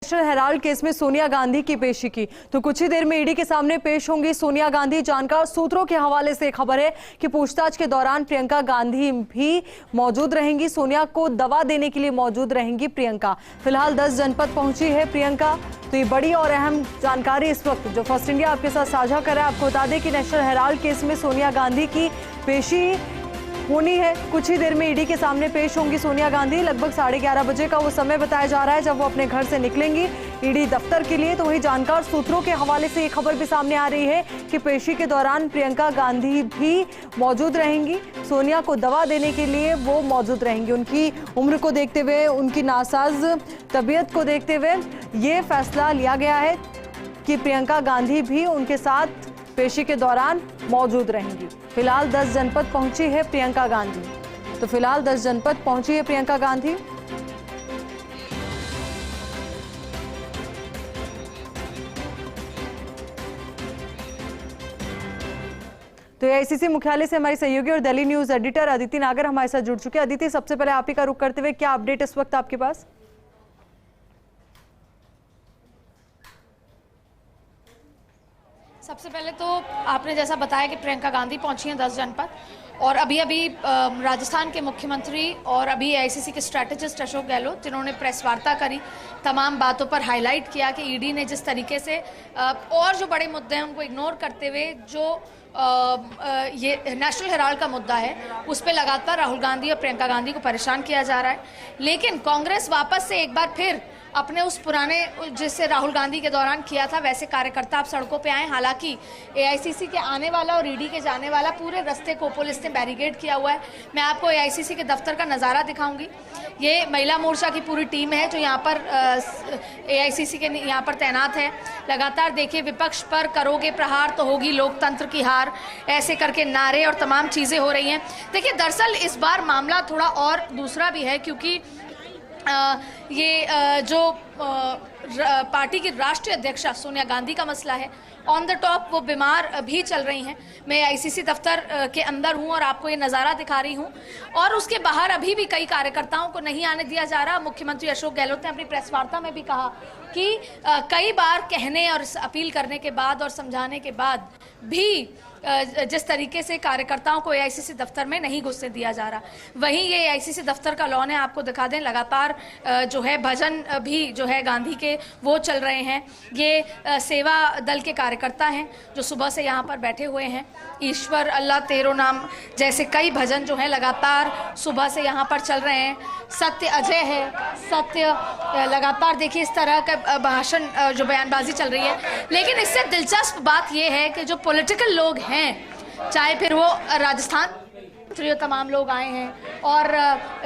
National Herald case में सोनिया गांधी की पेशी की, तो कुछ ही देर में ईडी के सामने पेश होंगी सोनिया गांधी। जानकार सूत्रों के हवाले से खबर है कि पूछताछ के दौरान प्रियंका गांधी भी मौजूद रहेंगी। सोनिया को दवा देने के लिए मौजूद रहेंगी प्रियंका। फिलहाल 10 जनपद पहुंची है प्रियंका। तो ये बड़ी और अहम जानकारी इस वक्त जो फर्स्ट इंडिया आपके साथ साझा कर रहा है। आपको बता दें कि नेशनल हेराल्ड केस में सोनिया गांधी की पेशी होनी है। कुछ ही देर में ईडी के सामने पेश होंगी सोनिया गांधी। लगभग 11:30 बजे का वो समय बताया जा रहा है जब वो अपने घर से निकलेंगी ईडी दफ्तर के लिए। तो वही जानकार सूत्रों के हवाले से ये खबर भी सामने आ रही है कि पेशी के दौरान प्रियंका गांधी भी मौजूद रहेंगी। सोनिया को दवा देने के लिए वो मौजूद रहेंगी। उनकी उम्र को देखते हुए, उनकी नासाज तबीयत को देखते हुए ये फैसला लिया गया है कि प्रियंका गांधी भी उनके साथ पेशी के दौरान मौजूद रहेंगी। फिलहाल 10 जनपद पहुंची है प्रियंका गांधी। तो फिलहाल 10 जनपद पहुंची है प्रियंका गांधी। तो एआईसीसी मुख्यालय से हमारी सहयोगी और दिल्ली न्यूज एडिटर अदिति नागर हमारे साथ जुड़ चुके हैं। अदिति, सबसे पहले आप ही का रुख करते हुए क्या अपडेट इस वक्त आपके पास? सबसे पहले तो आपने जैसा बताया कि प्रियंका गांधी पहुंची हैं 10 जनपद, और अभी राजस्थान के मुख्यमंत्री और अभी एआईसीसी के स्ट्रैटेजिस्ट अशोक गहलोत, जिन्होंने प्रेस वार्ता करी, तमाम बातों पर हाईलाइट किया कि ईडी ने जिस तरीके से और जो बड़े मुद्दे हैं उनको इग्नोर करते हुए जो ये नेशनल हेराल्ड का मुद्दा है उस पर लगातार राहुल गांधी और प्रियंका गांधी को परेशान किया जा रहा है। लेकिन कांग्रेस वापस से एक बार फिर अपने उस पुराने, जिससे राहुल गांधी के दौरान किया था, वैसे कार्यकर्ता अब सड़कों पे आए। हालांकि एआईसीसी के आने वाला और ईडी के जाने वाला पूरे रास्ते को पुलिस ने बैरिकेड किया हुआ है। मैं आपको एआईसीसी के दफ्तर का नज़ारा दिखाऊंगी। ये महिला मोर्चा की पूरी टीम है जो यहाँ पर एआईसीसी के यहाँ पर तैनात है। लगातार देखिए, विपक्ष पर करोगे प्रहार तो होगी लोकतंत्र की हार, ऐसे करके नारे और तमाम चीज़ें हो रही हैं। देखिए, दरअसल इस बार मामला थोड़ा और दूसरा भी है, क्योंकि ये जो पार्टी की राष्ट्रीय अध्यक्षा सोनिया गांधी का मसला है। ऑन द टॉप वो बीमार भी चल रही हैं। मैं आईसीसी दफ्तर के अंदर हूं और आपको ये नज़ारा दिखा रही हूं, और उसके बाहर अभी भी कई कार्यकर्ताओं को नहीं आने दिया जा रहा। मुख्यमंत्री अशोक गहलोत ने अपनी प्रेस वार्ता में भी कहा कि कई बार कहने और अपील करने के बाद और समझाने के बाद भी जिस तरीके से कार्यकर्ताओं को एआईसीसी दफ्तर में नहीं घुसने दिया जा रहा। वहीं ये एआईसीसी दफ्तर का लॉन है, आपको दिखा दें, लगातार जो है भजन भी जो है गांधी के वो चल रहे हैं। ये सेवा दल के कार्यकर्ता हैं जो सुबह से यहाँ पर बैठे हुए हैं। ईश्वर अल्लाह तेरो नाम जैसे कई भजन जो हैं लगातार सुबह से यहाँ पर चल रहे हैं। सत्य अजय है, सत्य, लगातार देखिए इस तरह का भाषण जो बयानबाजी चल रही है। लेकिन इससे दिलचस्प बात यह है कि जो पॉलिटिकल लोग हैं, चाहे फिर वो राजस्थान तमाम लोग आए हैं, और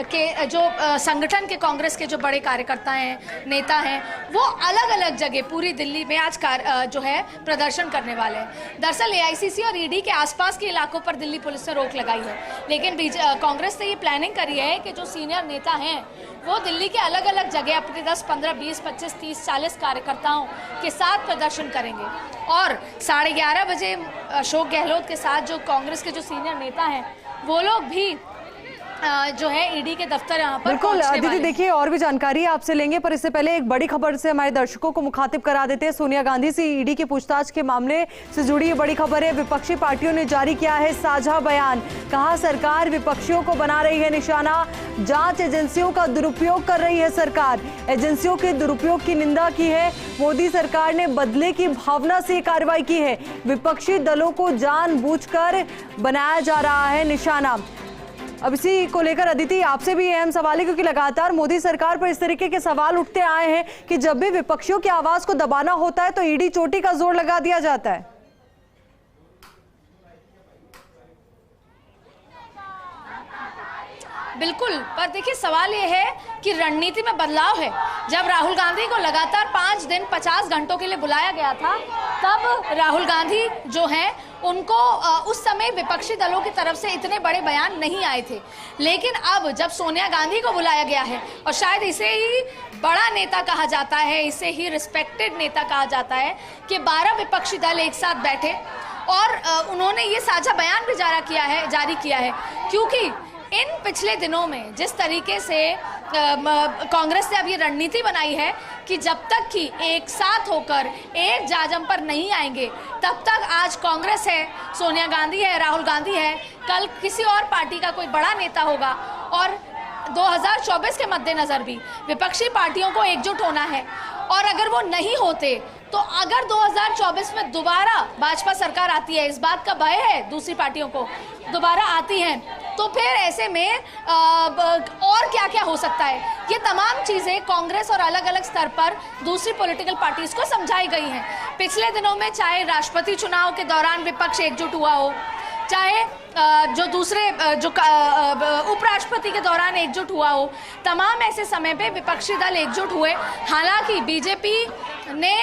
के जो संगठन के कांग्रेस के जो बड़े कार्यकर्ता हैं, नेता हैं, वो अलग अलग जगह पूरी दिल्ली में आज जो है प्रदर्शन करने वाले हैं। दरअसल एआईसीसी और ईडी के आसपास के इलाकों पर दिल्ली पुलिस ने रोक लगाई है, लेकिन कांग्रेस ने ये प्लानिंग करी है कि जो सीनियर नेता हैं वो दिल्ली के अलग अलग जगह अपने 10, 15, 20, 25, 30, 40 कार्यकर्ताओं के साथ प्रदर्शन करेंगे। और 11:30 बजे अशोक गहलोत के साथ जो कांग्रेस के जो सीनियर नेता हैं वो लोग भी जो है ईडी के दफ्तर यहाँ पर बिल्कुल। दीदी देखिए, और भी जानकारी आपसे लेंगे, पर इससे पहले एक बड़ी खबर से हमारे दर्शकों को मुखातिब करा देते हैं। सोनिया गांधी से ईडी की पूछताछ के मामले से जुड़ी ये बड़ी खबर है। विपक्षी पार्टियों ने जारी किया है साझा बयान। कहा, सरकार विपक्षियों को बना रही है निशाना, जांच एजेंसियों का दुरुपयोग कर रही है सरकार। एजेंसियों के दुरुपयोग की निंदा की है। मोदी सरकार ने बदले की भावना से ये कार्रवाई की है। विपक्षी दलों को जानबूझकर बनाया जा रहा है निशाना। अब इसी को लेकर अदिति आपसे भी अहम सवाल है, क्योंकि लगातार मोदी सरकार पर इस तरीके के सवाल उठते आए हैं कि जब भी विपक्षियों की आवाज को दबाना होता है तो ईडी चोटी का जोर लगा दिया जाता है। बिल्कुल, पर देखिए सवाल ये है कि रणनीति में बदलाव है। जब राहुल गांधी को लगातार 5 दिन 50 घंटों के लिए बुलाया गया था, तब राहुल गांधी जो हैं उनको उस समय विपक्षी दलों की तरफ से इतने बड़े बयान नहीं आए थे। लेकिन अब जब सोनिया गांधी को बुलाया गया है, और शायद इसे ही बड़ा नेता कहा जाता है, इसे ही रिस्पेक्टेड नेता कहा जाता है, कि 12 विपक्षी दल एक साथ बैठे और उन्होंने ये साझा बयान भी जारी किया है, क्योंकि इन पिछले दिनों में जिस तरीके से कांग्रेस ने अब ये रणनीति बनाई है कि जब तक कि एक साथ होकर एक जाजम पर नहीं आएंगे तब तक आज कांग्रेस है, सोनिया गांधी है, राहुल गांधी है, कल किसी और पार्टी का कोई बड़ा नेता होगा और 2024 के मद्देनजर भी विपक्षी पार्टियों को एकजुट होना है। और अगर वो नहीं होते तो अगर 2024 में दोबारा भाजपा सरकार आती है, इस बात का भय है दूसरी पार्टियों को, दोबारा आती है तो फिर ऐसे में और क्या क्या हो सकता है। ये तमाम चीज़ें कांग्रेस और अलग अलग स्तर पर दूसरी पॉलिटिकल पार्टीज को समझाई गई हैं। पिछले दिनों में चाहे राष्ट्रपति चुनाव के दौरान विपक्ष एकजुट हुआ हो, चाहे जो दूसरे जो उपराष्ट्रपति के दौरान एकजुट हुआ हो, तमाम ऐसे समय पे विपक्षी दल एकजुट हुए। हालांकि बीजेपी ने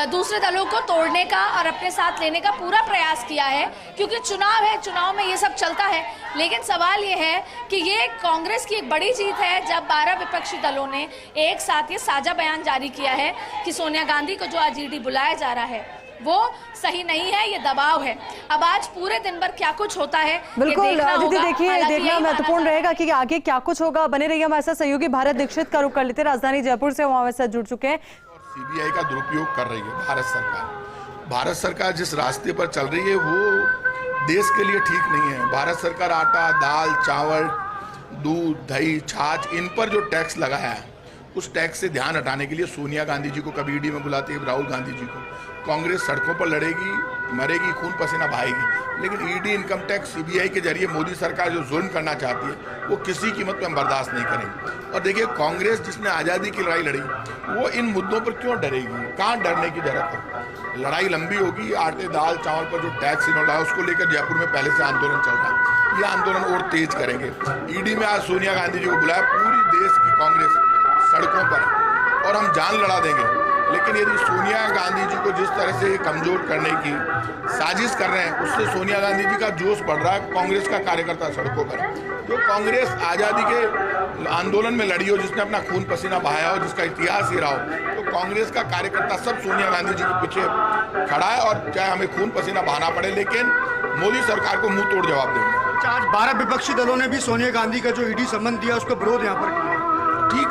दूसरे दलों को तोड़ने का और अपने साथ लेने का पूरा प्रयास किया है, क्योंकि चुनाव है, चुनाव में ये सब चलता है। लेकिन सवाल ये है कि ये कांग्रेस की एक बड़ी जीत है जब 12 विपक्षी दलों ने एक साथ ये साझा बयान जारी किया है कि सोनिया गांधी को जो आज ईडी बुलाया जा रहा है वो सही नहीं है, ये दबाव है। अब आज पूरे दिन भर क्या कुछ होता है बिल्कुल आदित्य, देखिए देखना महत्वपूर्ण रहेगा कि आगे क्या कुछ होगा। बने रहिए हमारे साथ। सहयोगी भारत दीक्षित का रुख कर लेते, राजधानी जयपुर से हमारे साथ जुड़ चुके हैं। सीबीआई का दुरुपयोग कर रही है भारत सरकार। भारत सरकार जिस रास्ते पर चल रही है वो देश के लिए ठीक नहीं है। भारत सरकार आटा, दाल, चावल, दूध, दही, छाछ, इन पर जो टैक्स लगाया है उस टैक्स से ध्यान हटाने के लिए सोनिया गांधी जी को कभी ईडी में बुलाती है, राहुल गांधी जी को। कांग्रेस सड़कों पर लड़ेगी, मरेगी, खून पसीना बहाएगी, लेकिन ईडी, इनकम टैक्स, सीबीआई के जरिए मोदी सरकार जो जुल्म करना चाहती है वो किसी कीमत पर हम बर्दाश्त नहीं करेंगे। और देखिए, कांग्रेस जिसने आज़ादी की लड़ाई लड़ी वो इन मुद्दों पर क्यों डरेगी? कहाँ डरने की जरूरत है? लड़ाई लंबी होगी। आटे, दाल, चावल पर जो टैक्स इन्होंने लगाया उसको लेकर जयपुर में पहले से आंदोलन चल रहा है। ये आंदोलन और तेज करेंगे। ईडी में आज सोनिया गांधी जी को बुलाया, पूरी देश की कांग्रेस सड़कों पर, और हम जान लड़ा देंगे। लेकिन यदि सोनिया गांधी जी को जिस तरह से कमजोर करने की साजिश कर रहे हैं, उससे सोनिया गांधी जी का जोश बढ़ रहा है। कांग्रेस का कार्यकर्ता सड़कों पर, जो कांग्रेस आज़ादी के आंदोलन में लड़ी हो, जिसने अपना खून पसीना बहाया हो, जिसका इतिहास ही रहा हो, तो कांग्रेस का कार्यकर्ता सब सोनिया गांधी जी के पीछे खड़ा है। और चाहे हमें खून पसीना बहाना पड़े, लेकिन मोदी सरकार को मुंह तोड़ जवाब देंगे। आज 12 विपक्षी दलों ने भी सोनिया गांधी का जो ईडी संबंध दिया उसका विरोध यहाँ पर किया। ठीक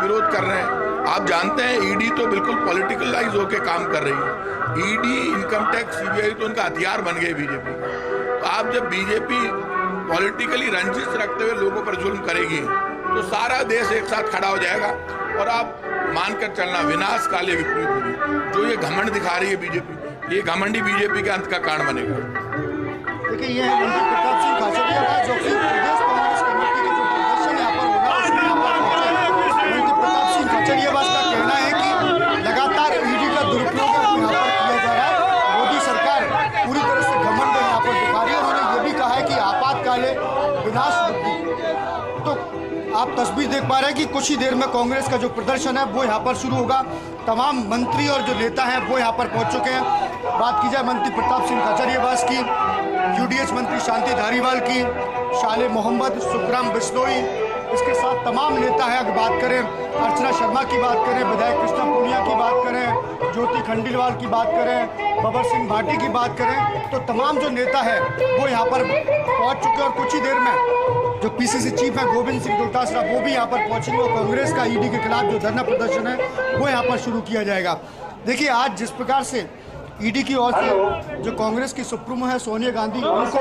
विरोध कर रहे हैं। आप जानते हैं ईडी तो बिल्कुल पॉलिटिकलाइज होकर काम कर रही है। ईडी, इनकम टैक्स, सीबीआई तो उनका हथियार बन गए बीजेपी। तो आप जब बीजेपी पॉलिटिकली रंजिश रखते हुए लोगों पर जुल्म करेगी तो सारा देश एक साथ खड़ा हो जाएगा और आप मानकर चलना विनाश काले विपरीत होगी। जो ये घमंड दिखा रही है बीजेपी, ये घमंडी बीजेपी के अंत का कारण बनेगा। देखिए, ये मंत्री प्रताप सिंह खाचरियावास जो कि प्रदेश कांग्रेस कमेटी के जो प्रदर्शन यहाँ पर होगा उसमें यहाँ पर पहुंचे। मंत्री प्रताप सिंह खाचरियावास का कहना है कि लगातार ईडी का दुरुपयोग यहाँ पर किया जा रहा है। मोदी सरकार पूरी तरह से घमंड यहाँ पर दिखा रही है। उन्होंने ये भी कहा है कि आपातकाले विनाश बुद्धि। तो आप तस्वीर देख पा रहे हैं कि कुछ ही देर में कांग्रेस का जो प्रदर्शन है वो यहाँ पर शुरू होगा। तमाम मंत्री और जो नेता हैं वो यहाँ पर पहुँच चुके हैं। बात की जाए मंत्री प्रताप सिंह खाचरियावास की, यूडीएच मंत्री शांति धारीवाल की, शाले मोहम्मद, सुखराम बिश्नोई, इसके साथ तमाम नेता हैं। अगर बात करें अर्चना शर्मा की बात करें, विधायक कृष्णा पूनिया की बात करें, ज्योति खंडेलवाल की बात करें, बबर सिंह भाटी की बात करें, तो तमाम जो नेता है वो यहाँ पर पहुँच चुके हैं। और कुछ ही देर में जो पीसीसी चीफ है गोविंद सिंह डोटासरा वो भी यहाँ पर पहुँचेंगे और कांग्रेस का ईडी के खिलाफ जो धरना प्रदर्शन है वो यहाँ पर शुरू किया जाएगा। देखिए, आज जिस प्रकार से ईडी की ओर से जो कांग्रेस की सुप्रीमो है सोनिया गांधी, उनको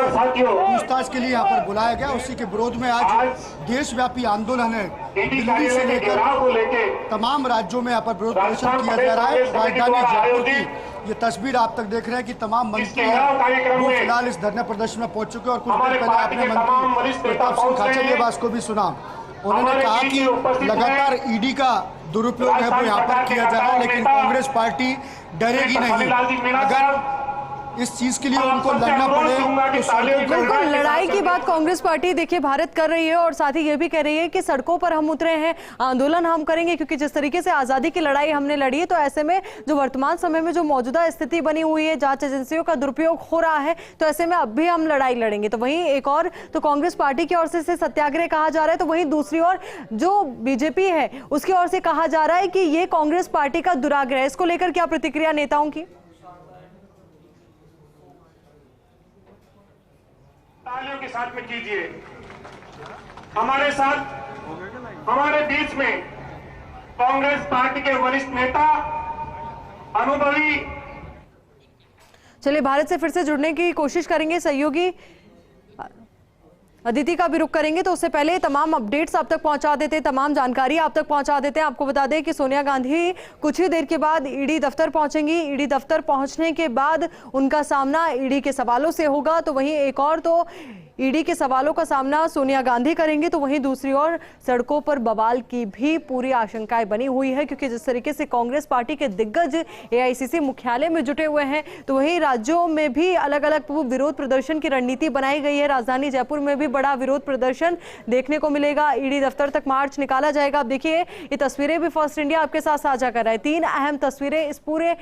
पूछताछ के लिए यहाँ पर बुलाया गया, उसी के विरोध में आज देशव्यापी आंदोलन है। दिल्ली से लेकर तमाम राज्यों में यहाँ पर विरोध प्रदर्शन किया जा रहा है। राजधानी जयपुर की ये तस्वीर आप तक देख रहे हैं कि तमाम मंत्री हैं वो फिलहाल इस धरना प्रदर्शन में पहुंच चुके हैं। और कुछ देर पहले आपने मंत्री प्रताप सिंह खाचरियावास को भी सुना, उन्होंने कहा कि लगातार ईडी का दुरुपयोग है वो यहाँ पर किया जा रहा है, लेकिन कांग्रेस पार्टी डरेगी नहीं। अगर इस चीज के लिए उनको लड़ना पड़े तो बिल्कुल लड़ाई की बात कांग्रेस पार्टी देखिए भारत कर रही है और साथ ही ये भी कह रही है कि सड़कों पर हम उतरे हैं, आंदोलन हम करेंगे, क्योंकि जिस तरीके से आजादी की लड़ाई हमने लड़ी है तो ऐसे में जो वर्तमान समय में जो मौजूदा स्थिति बनी हुई है, जांच एजेंसियों का दुरुपयोग हो रहा है, तो ऐसे में अब भी हम लड़ाई लड़ेंगे। तो वहीं एक और तो कांग्रेस पार्टी की ओर से सत्याग्रह कहा जा रहा है, तो वहीं दूसरी ओर जो बीजेपी है उसकी ओर से कहा जा रहा है कि ये कांग्रेस पार्टी का दुराग्रह। इसको लेकर क्या प्रतिक्रिया नेताओं की? तालियों के साथ में कीजिए। हमारे साथ हमारे बीच में कांग्रेस पार्टी के वरिष्ठ नेता अनुभवी। चलिए भारत से फिर से जुड़ने की कोशिश करेंगे सहयोगी अदिति का भी रुख करेंगे, तो उससे पहले तमाम अपडेट्स आप तक पहुंचा देते, तमाम जानकारी आप तक पहुंचा देते हैं। आपको बता दें कि सोनिया गांधी कुछ ही देर के बाद ईडी दफ्तर पहुंचेंगी। ईडी दफ्तर पहुंचने के बाद उनका सामना ईडी के सवालों से होगा, तो वहीं एक और तो ईडी के सवालों का सामना सोनिया गांधी करेंगे, तो वहीं दूसरी ओर सड़कों पर बवाल की भी पूरी आशंकाएं बनी हुई है, क्योंकि जिस तरीके से कांग्रेस पार्टी के दिग्गज एआईसीसी मुख्यालय में जुटे हुए हैं, तो वहीं राज्यों में भी अलग अलग विरोध प्रदर्शन की रणनीति बनाई गई है। राजधानी जयपुर में भी बड़ा विरोध प्रदर्शन देखने को मिलेगा। ईडी दफ्तर तक मार्च निकाला जाएगा। आप देखिए ये तस्वीरें भी फर्स्ट इंडिया आपके साथ साझा कर रहा है। 3 अहम तस्वीरें इस पूरे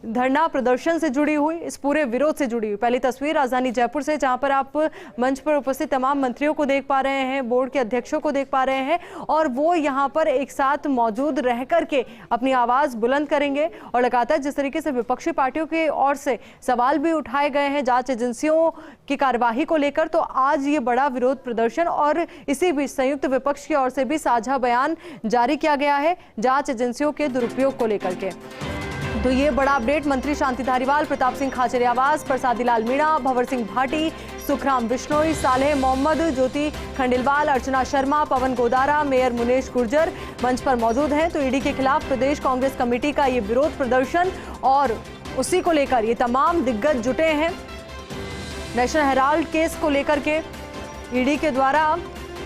धरना प्रदर्शन से जुड़ी हुई, इस पूरे विरोध से जुड़ी हुई। पहली तस्वीर राजधानी जयपुर से, जहां पर आप मंच पर उपस्थित तमाम मंत्रियों को देख पा रहे हैं, बोर्ड के अध्यक्षों को देख पा रहे हैं, और वो यहां पर एक साथ मौजूद रह करके अपनी आवाज बुलंद करेंगे। और लगातार जिस तरीके से विपक्षी पार्टियों की ओर से सवाल भी उठाए गए हैं जांच एजेंसियों की कार्यवाही को लेकर, तो आज ये बड़ा विरोध प्रदर्शन और इसी बीच संयुक्त विपक्ष की ओर से भी साझा बयान जारी किया गया है जांच एजेंसियों के दुरुपयोग को लेकर के। तो ये बड़ा अपडेट मंत्री शांति धारीवाल, प्रताप सिंह खाचरियावास, प्रसादी लाल मीणा, भंवर सिंह भाटी, सुखराम बिश्नोई, सालेह मोहम्मद, ज्योति खंडेलवाल, अर्चना शर्मा, पवन गोदारा, मेयर मुनेश गुर्जर मंच पर मौजूद हैं। तो ईडी के खिलाफ प्रदेश कांग्रेस कमेटी का ये विरोध प्रदर्शन और उसी को लेकर ये तमाम दिग्गज जुटे हैं। नेशनल हेराल्ड केस को लेकर के ईडी के द्वारा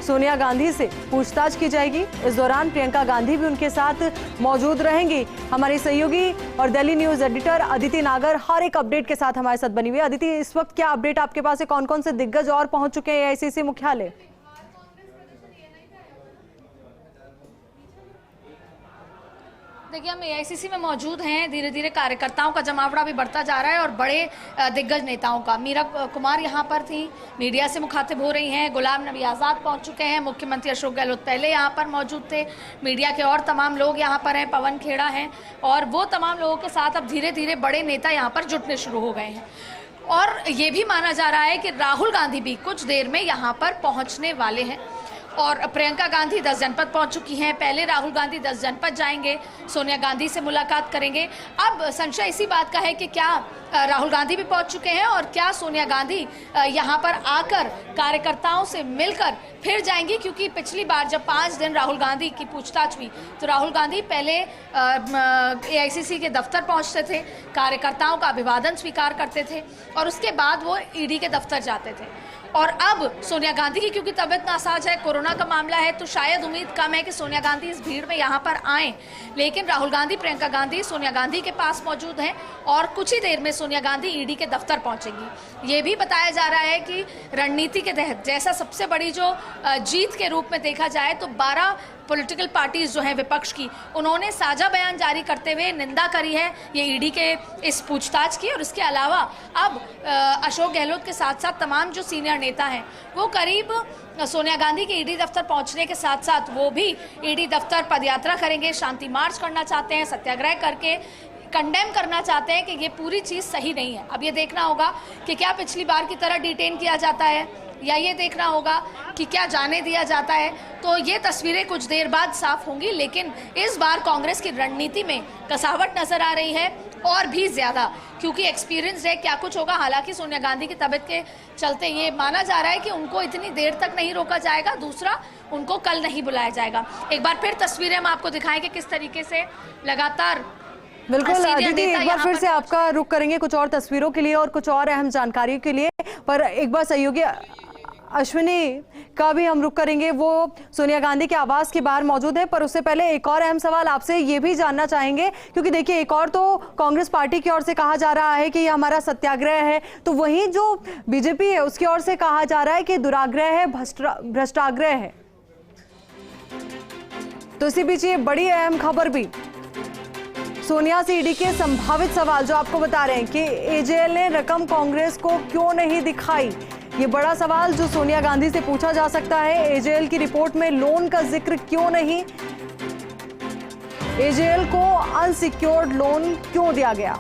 सोनिया गांधी से पूछताछ की जाएगी। इस दौरान प्रियंका गांधी भी उनके साथ मौजूद रहेंगी। हमारी सहयोगी और दिल्ली न्यूज एडिटर अदिति नागर हर एक अपडेट के साथ हमारे साथ बनी हुई है। अदिति, इस वक्त क्या अपडेट आपके पास है? कौन कौन से दिग्गज और पहुंच चुके हैं एआईसीसी मुख्यालय? देखिए, हम एआईसीसी में मौजूद हैं। धीरे धीरे कार्यकर्ताओं का जमावड़ा भी बढ़ता जा रहा है और बड़े दिग्गज नेताओं का। मीरा कुमार यहाँ पर थी, मीडिया से मुखातिब हो रही हैं। गुलाम नबी आज़ाद पहुँच चुके हैं। मुख्यमंत्री अशोक गहलोत पहले यहाँ पर मौजूद थे। मीडिया के और तमाम लोग यहाँ पर हैं, पवन खेड़ा हैं, और वो तमाम लोगों के साथ अब धीरे धीरे बड़े नेता यहाँ पर जुटने शुरू हो गए हैं। और ये भी माना जा रहा है कि राहुल गांधी भी कुछ देर में यहाँ पर पहुँचने वाले हैं। और प्रियंका गांधी 10 जनपद पहुंच चुकी हैं। पहले राहुल गांधी 10 जनपद जाएंगे, सोनिया गांधी से मुलाकात करेंगे। अब संशय इसी बात का है कि क्या राहुल गांधी भी पहुंच चुके हैं और क्या सोनिया गांधी यहां पर आकर कार्यकर्ताओं से मिलकर फिर जाएंगी, क्योंकि पिछली बार जब 5 दिन राहुल गांधी की पूछताछ हुई तो राहुल गांधी पहले एआईसीसी के दफ्तर पहुंचते थे, कार्यकर्ताओं का अभिवादन स्वीकार करते थे और उसके बाद वो ईडी के दफ्तर जाते थे। और अब सोनिया गांधी की क्योंकि तबीयत नासाज है, कोरोना का मामला है, तो शायद उम्मीद कम है कि सोनिया गांधी इस भीड़ में यहाँ पर आएँ। लेकिन राहुल गांधी, प्रियंका गांधी सोनिया गांधी के पास मौजूद हैं और कुछ ही देर में सोनिया गांधी ईडी के दफ्तर पहुंचेंगी। ये भी बताया जा रहा है कि रणनीति के तहत जैसा सबसे बड़ी जो जीत के रूप में देखा जाए तो 12 पॉलिटिकल पार्टीज जो हैं विपक्ष की, उन्होंने साझा बयान जारी करते हुए निंदा करी है ये ईडी के इस पूछताछ की। और इसके अलावा अब अशोक गहलोत के साथ साथ तमाम जो सीनियर नेता हैं वो करीब सोनिया गांधी के ईडी दफ्तर पहुंचने के साथ साथ वो भी ईडी दफ्तर पदयात्रा करेंगे, शांति मार्च करना चाहते हैं, सत्याग्रह करके कंडेम करना चाहते हैं कि ये पूरी चीज़ सही नहीं है। अब ये देखना होगा कि क्या पिछली बार की तरह डिटेन किया जाता है या ये देखना होगा कि क्या जाने दिया जाता है। तो ये तस्वीरें कुछ देर बाद साफ होंगी, लेकिन इस बार कांग्रेस की रणनीति में कसावट नजर आ रही है और भी ज़्यादा, क्योंकि एक्सपीरियंस है क्या कुछ होगा। हालांकि सोनिया गांधी की तबीयत के चलते ये माना जा रहा है कि उनको इतनी देर तक नहीं रोका जाएगा, दूसरा उनको कल नहीं बुलाया जाएगा। एक बार फिर तस्वीरें हम आपको दिखाएंगे किस तरीके से लगातार। बिल्कुल अदिति, एक बार फिर से आपका रुख करेंगे कुछ और तस्वीरों के लिए और कुछ और अहम जानकारी के लिए, पर एक बार सहयोगी अश्विनी का भी हम रुख करेंगे। वो सोनिया गांधी के आवास के बाहर मौजूद है, पर उससे पहले एक और अहम सवाल आपसे ये भी जानना चाहेंगे, क्योंकि देखिए एक और तो कांग्रेस पार्टी की ओर से कहा जा रहा है कि ये हमारा सत्याग्रह है, तो वहीं जो बीजेपी है उसकी ओर से कहा जा रहा है कि दुराग्रह है, भ्रष्टाग्रह है। तो इसी बीच ये बड़ी अहम खबर भी, सोनिया से ईडी के संभावित सवाल जो आपको बता रहे हैं कि एजेएल ने रकम कांग्रेस को क्यों नहीं दिखाई, ये बड़ा सवाल जो सोनिया गांधी से पूछा जा सकता है। एजेएल की रिपोर्ट में लोन का जिक्र क्यों नहीं, एजेएल को अनसिक्योर्ड लोन क्यों दिया गया।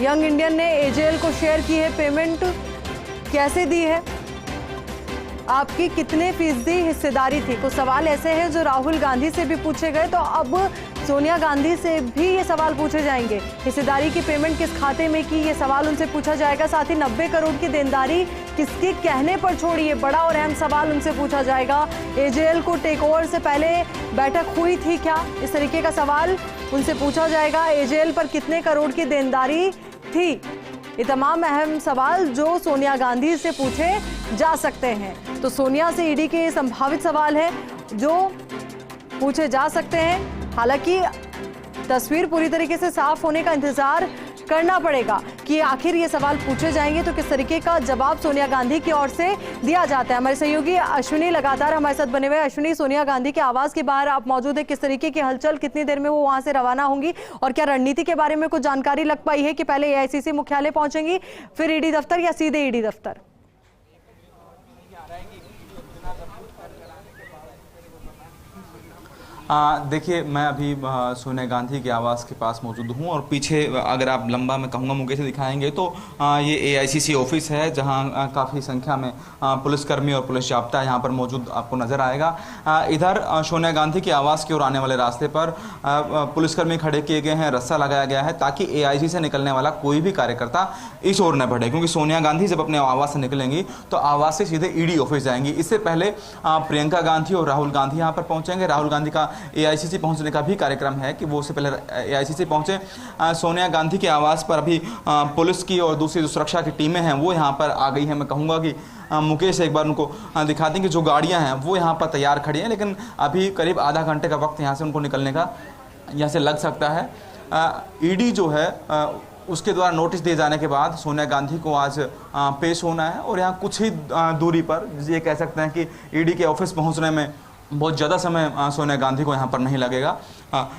यंग इंडियन ने एजेएल को शेयर की है पेमेंट कैसे दी है, आपकी कितने फीसदी हिस्सेदारी थी। कुछ सवाल ऐसे हैं जो राहुल गांधी से भी पूछे गए, तो अब सोनिया गांधी से भी ये सवाल पूछे जाएंगे। हिस्सेदारी की पेमेंट किस खाते में की, ये सवाल उनसे पूछा जाएगा। साथ ही 90 करोड़ की देनदारी किसके कहने पर छोड़ी, ये बड़ा और अहम सवाल उनसे पूछा जाएगा। एजेएल को टेक ओवर से पहले बैठक हुई थी क्या, इस तरीके का सवाल उनसे पूछा जाएगा। एजेएल पर कितने करोड़ की देनदारी थी, ये तमाम अहम सवाल जो सोनिया गांधी से पूछे जा सकते हैं। तो सोनिया से ईडी के संभावित सवाल हैं जो पूछे जा सकते हैं। हालांकि तस्वीर पूरी तरीके से साफ होने का इंतजार करना पड़ेगा कि आखिर ये सवाल पूछे जाएंगे तो किस तरीके का जवाब सोनिया गांधी की ओर से दिया जाता है। हमारे सहयोगी अश्विनी लगातार हमारे साथ बने हुए। अश्विनी, सोनिया गांधी के आवास के बाहर आप मौजूद है, किस तरीके की हलचल, कितनी देर में वो वहां से रवाना होंगी और क्या रणनीति के बारे में कुछ जानकारी लग पाई है कि पहले एआईसीसी मुख्यालय पहुंचेंगी फिर ईडी दफ्तर या सीधे ईडी दफ्तर? देखिए, मैं अभी सोनिया गांधी के आवास के पास मौजूद हूं और पीछे अगर आप लंबा मैं कहूँगा मुझे से दिखाएंगे तो ये एआईसीसी ऑफिस है, जहां काफ़ी संख्या में पुलिसकर्मी और पुलिस जाब्ता यहाँ पर मौजूद आपको नज़र आएगा। इधर सोनिया गांधी के आवास की ओर आने वाले रास्ते पर पुलिसकर्मी खड़े किए गए हैं, रस्सा लगाया गया है ताकि एआईसीसी से निकलने वाला कोई भी कार्यकर्ता इस ओर न बढ़े, क्योंकि सोनिया गांधी जब अपने आवास से निकलेंगी तो आवास से सीधे ईडी ऑफिस जाएंगी। इससे पहले प्रियंका गांधी और राहुल गांधी यहाँ पर पहुँचेंगे। राहुल गांधी का एआईसीसी पहुंचने का भी कार्यक्रम है कि वो उससे पहले एआईसीसी पहुंचे। सोनिया गांधी के आवास पर अभी पुलिस की और दूसरी जो सुरक्षा की टीमें हैं वो यहाँ पर आ गई हैं। मैं कहूँगा कि मुकेश एक बार उनको दिखा दें कि जो गाड़ियाँ हैं वो यहाँ पर तैयार खड़ी हैं, लेकिन अभी करीब आधा घंटे का वक्त यहाँ से उनको निकलने का यहाँ से लग सकता है। ईडी जो है उसके द्वारा नोटिस दिए जाने के बाद सोनिया गांधी को आज पेश होना है और यहाँ कुछ ही दूरी पर ये कह सकते हैं कि ईडी के ऑफिस पहुँचने में बहुत ज़्यादा समय सोनिया गांधी को यहाँ पर नहीं लगेगा।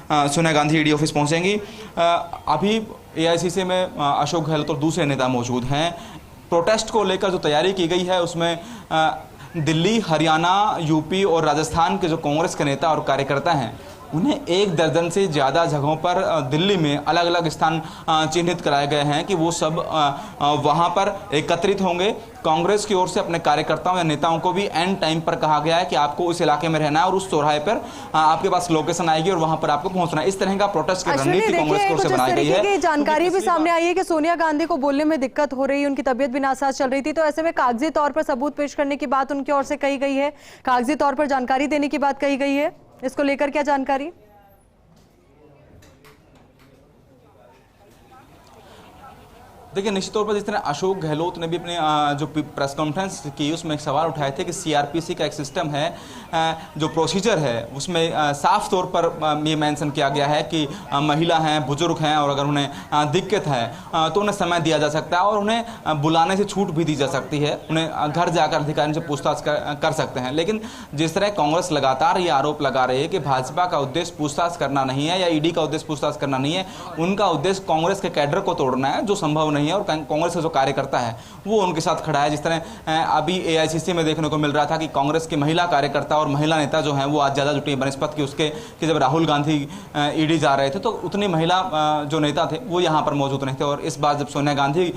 सोनिया गांधी ईडी ऑफिस पहुँचेंगी। अभी एआईसीसी में अशोक गहलोत और दूसरे नेता मौजूद हैं। प्रोटेस्ट को लेकर जो तैयारी की गई है उसमें दिल्ली, हरियाणा, यूपी और राजस्थान के जो कांग्रेस के नेता और कार्यकर्ता हैं उन्हें 1 दर्जन से ज़्यादा जगहों पर दिल्ली में अलग अलग स्थान चिन्हित कराए गए हैं कि वो सब वहाँ पर एकत्रित होंगे। कांग्रेस की ओर से अपने कार्यकर्ताओं या नेताओं को भी एंड टाइम पर कहा गया है कि आपको उस इलाके में रहना है और उस चौराहे पर आपके पास लोकेशन आएगी और वहाँ पर आपको पहुँचना है। इस तरह का प्रोटेस्ट की रणनीति कांग्रेस की ओर से बनाई गई है। जानकारी भी सामने आई है कि सोनिया गांधी को बोलने में दिक्कत हो रही है, उनकी तबीयत भी नासाज चल रही थी, तो ऐसे में कागजी तौर पर सबूत पेश करने की बात उनकी ओर से कही गई है, कागजी तौर पर जानकारी देने की बात कही गई है। इसको लेकर क्या जानकारी? देखिए, निश्चित तौर पर जिस तरह अशोक गहलोत ने भी अपने जो प्रेस कॉन्फ्रेंस की उसमें एक सवाल उठाए थे कि सीआरपीसी का एक सिस्टम है, जो प्रोसीजर है उसमें साफ तौर पर ये मेंशन किया गया है कि महिला हैं, बुजुर्ग हैं और अगर उन्हें दिक्कत है तो उन्हें समय दिया जा सकता है और उन्हें बुलाने से छूट भी दी जा सकती है, उन्हें घर जाकर अधिकारियों से पूछताछ कर सकते हैं। लेकिन जिस तरह कांग्रेस लगातार ये आरोप लगा रही है कि भाजपा का उद्देश्य पूछताछ करना नहीं है या ईडी का उद्देश्य पूछताछ करना नहीं है, उनका उद्देश्य कांग्रेस के कैडर को तोड़ना है, जो संभव नहीं है और कांग्रेस का जो कार्यकर्ता है वो उनके साथ खड़ा है। जिस तरह अभी एआईसीसी में देखने को मिल रहा था कि कांग्रेस की महिला कार्यकर्ता और महिला नेता जो हैं वो आज ज़्यादा जुटी बनस्पत की उसके कि जब राहुल गांधी ईडी जा रहे थे तो उतनी महिला जो नेता थे वो यहाँ पर मौजूद नहीं थे। और इस बार जब सोनिया गांधी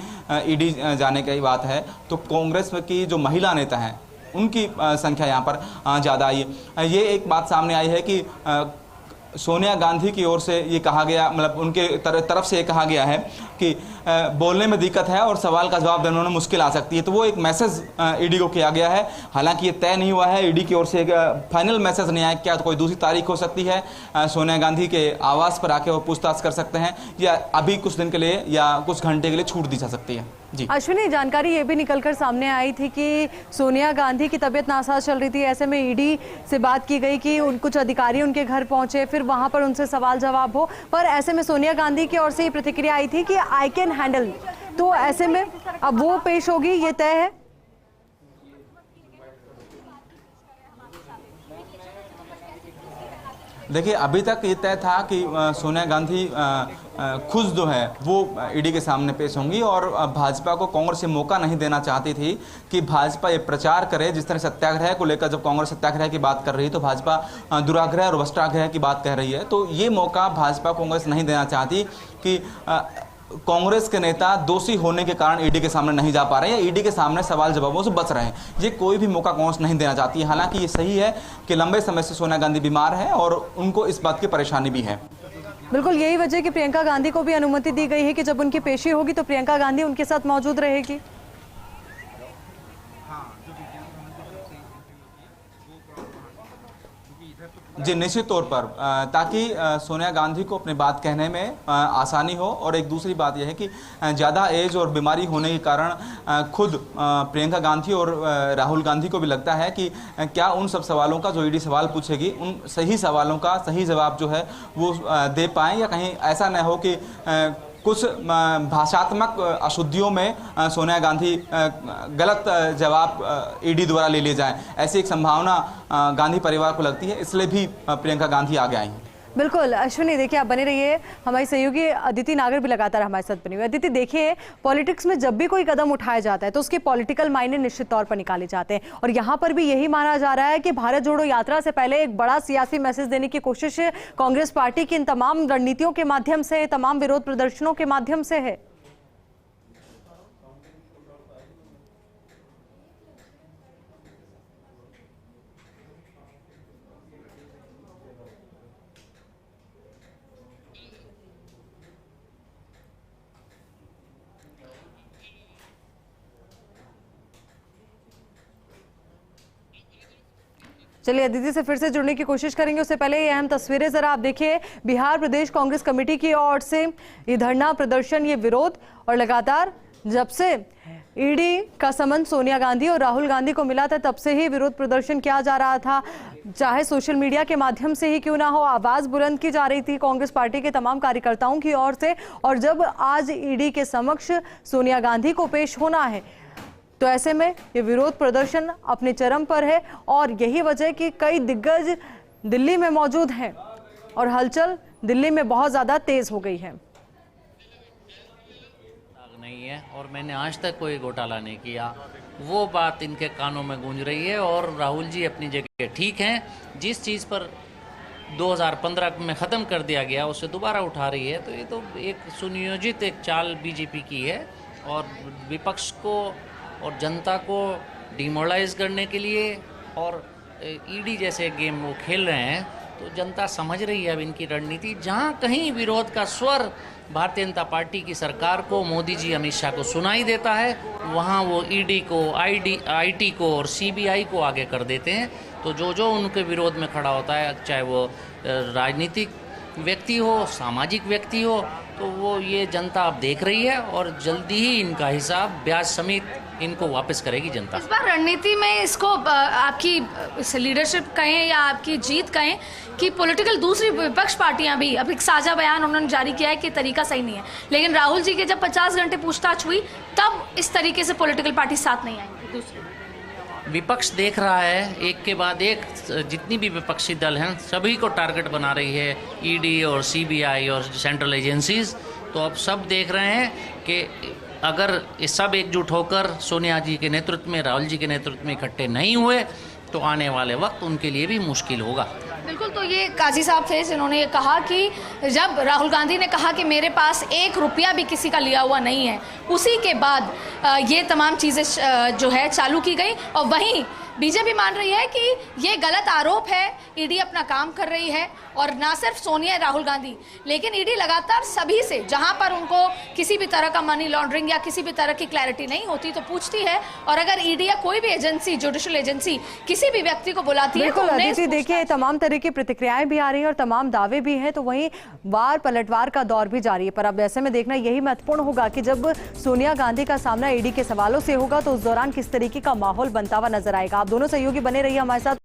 ईडी जाने की बात है तो कांग्रेस की जो महिला नेता हैं उनकी संख्या यहाँ पर ज़्यादा आई है। ये एक बात सामने आई है कि सोनिया गांधी की ओर से ये कहा गया, मतलब उनके तरफ से ये कहा गया है कि बोलने में दिक्कत है और सवाल का जवाब देने में मुश्किल आ सकती है, तो वो एक मैसेज ईडी को किया गया है। हालांकि ये तय नहीं हुआ है, ईडी की ओर से एक फाइनल मैसेज नहीं आया, क्या तो कोई दूसरी तारीख हो सकती है, सोनिया गांधी के आवास पर आके वो पूछताछ कर सकते हैं या अभी कुछ दिन के लिए या कुछ घंटे के लिए छूट दी जा सकती है। जी अश्विनी, जानकारी ये भी निकलकर सामने आई थी कि सोनिया गांधी की तबीयत नासाज चल रही थी, ऐसे में ईडी से बात की गई कि कुछ अधिकारी उनके घर पहुंचे, फिर वहां पर उनसे सवाल जवाब हो, पर ऐसे में सोनिया गांधी की ओर से ये प्रतिक्रिया आई थी कि आई कैन हैंडल, तो ऐसे में अब वो पेश होगी, ये तय है? देखिए, अभी तक ये तय था कि सोनिया गांधी खुद जो है वो ईडी के सामने पेश होंगी और भाजपा को कांग्रेस ये मौका नहीं देना चाहती थी कि भाजपा ये प्रचार करे। जिस तरह सत्याग्रह को लेकर जब कांग्रेस सत्याग्रह की बात कर रही है तो भाजपा दुराग्रह और वस्त्राग्रह की बात कह रही है, तो ये मौका भाजपा कांग्रेस नहीं देना चाहती कि कांग्रेस के नेता दोषी होने के कारण ईडी के सामने नहीं जा पा रहे हैं या ईडी के सामने सवाल जवाबों से बच रहे हैं। ये कोई भी मौका कांग्रेस नहीं देना चाहती है। हालांकि ये सही है कि लंबे समय से सोनिया गांधी बीमार है और उनको इस बात की परेशानी भी है। बिल्कुल यही वजह कि प्रियंका गांधी को भी अनुमति दी गई है कि जब उनकी पेशी होगी तो प्रियंका गांधी उनके साथ मौजूद रहेगी। जी निश्चित तौर पर, ताकि सोनिया गांधी को अपनी बात कहने में आसानी हो। और एक दूसरी बात यह है कि ज़्यादा एज और बीमारी होने के कारण खुद प्रियंका गांधी और राहुल गांधी को भी लगता है कि क्या उन सब सवालों का जो ईडी सवाल पूछेगी उन सही सवालों का सही जवाब जो है वो दे पाएँ, या कहीं ऐसा न हो कि कुछ भाषात्मक अशुद्धियों में सोनिया गांधी गलत जवाब ईडी द्वारा ले लिए जाएं। ऐसी एक संभावना गांधी परिवार को लगती है, इसलिए भी प्रियंका गांधी आगे आई हैं। बिल्कुल अश्विनी, देखिए आप बने रहिए, हमारी सहयोगी अदिति नागर भी लगातार हमारे साथ बनी हुई। अदिति देखिए, पॉलिटिक्स में जब भी कोई कदम उठाया जाता है तो उसके पॉलिटिकल मायने निश्चित तौर पर निकाले जाते हैं, और यहाँ पर भी यही माना जा रहा है कि भारत जोड़ो यात्रा से पहले एक बड़ा सियासी मैसेज देने की कोशिश कांग्रेस पार्टी की इन तमाम रणनीतियों के माध्यम से, तमाम विरोध प्रदर्शनों के माध्यम से है। चलिए अदिति से फिर से जुड़ने की कोशिश करेंगे, उससे पहले ये अहम तस्वीरें जरा आप देखिए। बिहार प्रदेश कांग्रेस कमेटी की ओर से ये धरना प्रदर्शन, ये विरोध, और लगातार जब से ईडी का समन सोनिया गांधी और राहुल गांधी को मिला था तब से ही विरोध प्रदर्शन किया जा रहा था। चाहे सोशल मीडिया के माध्यम से ही क्यों ना हो, आवाज बुलंद की जा रही थी कांग्रेस पार्टी के तमाम कार्यकर्ताओं की ओर से। और जब आज ईडी के समक्ष सोनिया गांधी को पेश होना है तो ऐसे में ये विरोध प्रदर्शन अपने चरम पर है, और यही वजह कि कई दिग्गज दिल्ली में मौजूद हैं और हलचल दिल्ली में बहुत ज्यादा तेज हो गई है। नहीं है और मैंने आज तक कोई घोटाला नहीं किया, वो बात इनके कानों में गूंज रही है। और राहुल जी अपनी जगह ठीक हैं, जिस चीज़ पर 2015 में ख़त्म कर दिया गया उसे दोबारा उठा रही है, तो ये तो एक सुनियोजित एक चाल बीजेपी की है। और विपक्ष को और जनता को डिमोरलाइज करने के लिए और ईडी जैसे गेम वो खेल रहे हैं, तो जनता समझ रही है अब इनकी रणनीति। जहां कहीं विरोध का स्वर भारतीय जनता पार्टी की सरकार को, मोदी जी अमित शाह को सुनाई देता है, वहां वो ईडी को, आईटी को और सीबीआई को आगे कर देते हैं। तो जो उनके विरोध में खड़ा होता है, चाहे वो राजनीतिक व्यक्ति हो, सामाजिक व्यक्ति हो, तो वो ये जनता अब देख रही है और जल्दी ही इनका हिसाब ब्याज समेत इनको वापस करेगी जनता। इस बार रणनीति में इसको आपकी लीडरशिप कहें या आपकी जीत कहें कि पॉलिटिकल दूसरी विपक्ष पार्टियां भी, अब एक साझा बयान उन्होंने जारी किया है कि तरीका सही नहीं है, लेकिन राहुल जी के जब 50 घंटे पूछताछ हुई तब इस तरीके से पॉलिटिकल पार्टी साथ नहीं आएंगी। दूसरी विपक्ष देख रहा है एक के बाद एक, जितनी भी विपक्षी दल हैं सभी को टारगेट बना रही है ईडी और सीबीआई और सेंट्रल एजेंसीज। तो अब सब देख रहे हैं कि अगर ये सब एकजुट होकर सोनिया जी के नेतृत्व में, राहुल जी के नेतृत्व में इकट्ठे नहीं हुए तो आने वाले वक्त उनके लिए भी मुश्किल होगा। बिल्कुल, तो ये काजी साहब थे जिन्होंने ये कहा कि जब राहुल गांधी ने कहा कि मेरे पास 1 रुपया भी किसी का लिया हुआ नहीं है, उसी के बाद ये तमाम चीज़ें जो है चालू की गई। और वहीं बीजेपी मान रही है कि ये गलत आरोप है, ईडी अपना काम कर रही है, और ना सिर्फ सोनिया राहुल गांधी, लेकिन ईडी लगातार सभी से, जहां पर उनको किसी भी तरह का मनी लॉन्ड्रिंग या किसी भी तरह की क्लैरिटी नहीं होती तो पूछती है, और अगर ईडी या कोई भी एजेंसी, जुडिशियल एजेंसी किसी भी व्यक्ति को बुलाती है तो उन्हें देखिए तमाम तरह की प्रतिक्रियाएं भी आ रही हैं और तमाम दावे भी हैं, तो वहीं वार पलटवार का दौर भी जारी है। पर अब ऐसे में देखना यही महत्वपूर्ण होगा कि जब सोनिया गांधी का सामना ईडी के सवालों से होगा तो उस दौरान किस तरीके का माहौल बनता हुआ नजर आएगा। आप दोनों सहयोगी बने रहिए हमारे साथ।